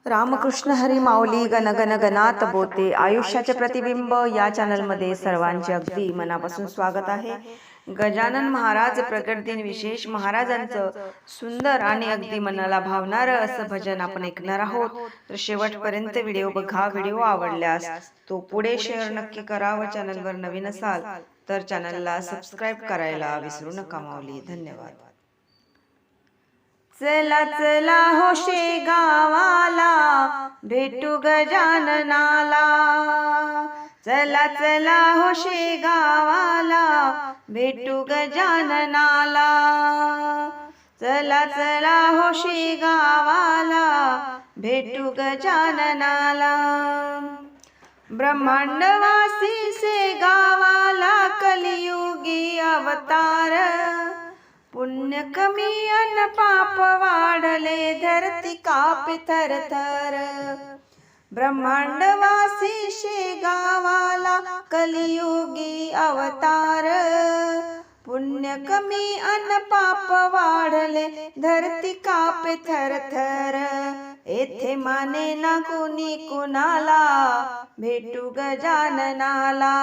रामकृष्ण हरी माऊली गण गण गणात बोते आयुष्याचे प्रतिबिंब या चॅनलमध्ये सर्वांचे अगदी मनापासून स्वागत आहे। गजानन महाराज प्रकट दिन विशेष महाराजांचं सुंदर आणि अगदी मनाला भावणारं असं भजन आपण ऐकणार आहोत। तर शेवटपर्यंत व्हिडिओ बघा। व्हिडिओ आवडल्यास तो पुढे शेअर नक्की करा व चॅनलवर नवीन असाल तर चॅनलला सबस्क्राईब करायला विसरू नका माऊली। धन्यवाद। चला चला हो शेगावाला भेटू गजाननाला, चला चला हो शेगावाला भेटू गजाननाला, चला चला हो शेगावाला भेटू गजाननाला। ब्रह्मांडवासी शेगावाला कलियुगी अवतार, पुण्य कमी अन पाप वाढले धरती कापे थर थर। ब्रह्मांडवासी शेगावाला कलियुगी अवतार, पुण्य कमी अन पाप वाढले धरती कापे थर थर। येथे माने ना कुणी कुणाला भेटू गजाननाला,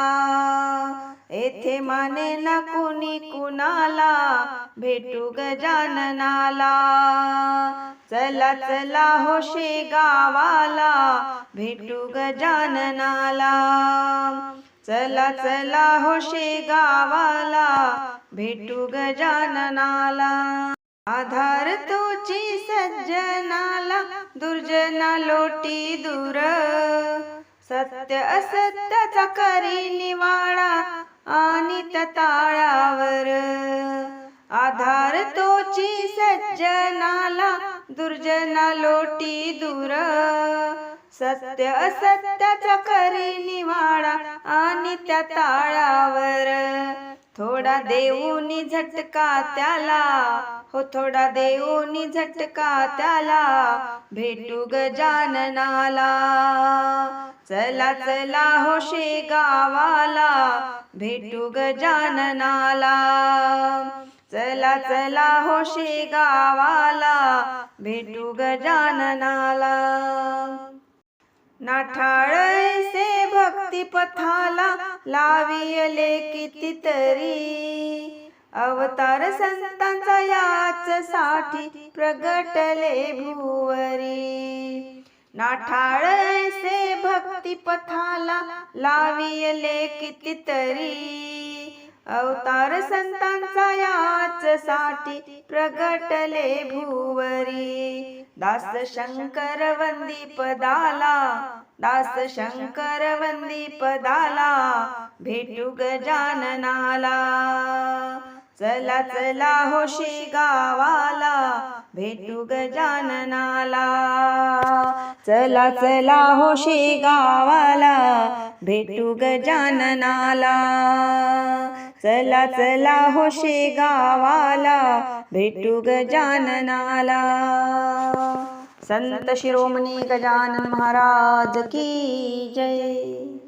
येथे माने ना कुणी कुणाला भेटू गजाननाला। चला चला हो शेगावाला भेटू गजाननाला, चला चला हो शेगावाला भेटू गजाननाला। आधार तुझी सज्जनाला दुर्जना लोटी दूर, सत्य असत्याचा करी निवाडा आणि ताळावर। आधार तोची सज्जनाला दुर्जना लोटी दूर, सत्य असत्याचा करी निवाडा आणि त्या ताळावर। थोडा देऊनी झटका त्याला हो, थोडा देऊनी झटका त्याला भेटू गजाननाला। चला चला हो शेगावाला भेटू गजाननाला, चला चला हो शेगावाला भेटू गजाननाला। नाठाळसे भक्ती पथाला लाविले कितीतरी, अवतार संतांचा याच साठी प्रगटले भुवरी। नाठाळसे भक्ती पथाला लाविले कितीतरी, अवतार संतांचा याच साठी प्रगटले भुवरी। दास शंकर वंदी पदाला, दास शंकर वंदी पदाला भेटू गजाननाला। चला चला हो शेगावाला भेटू गजाननाला, चला चला हो शेगावाला भेटू गजाननाला, चला चला हो शेगावाला भेटू गजाननाला। संत शिरोमणी गजानन महाराज की जय।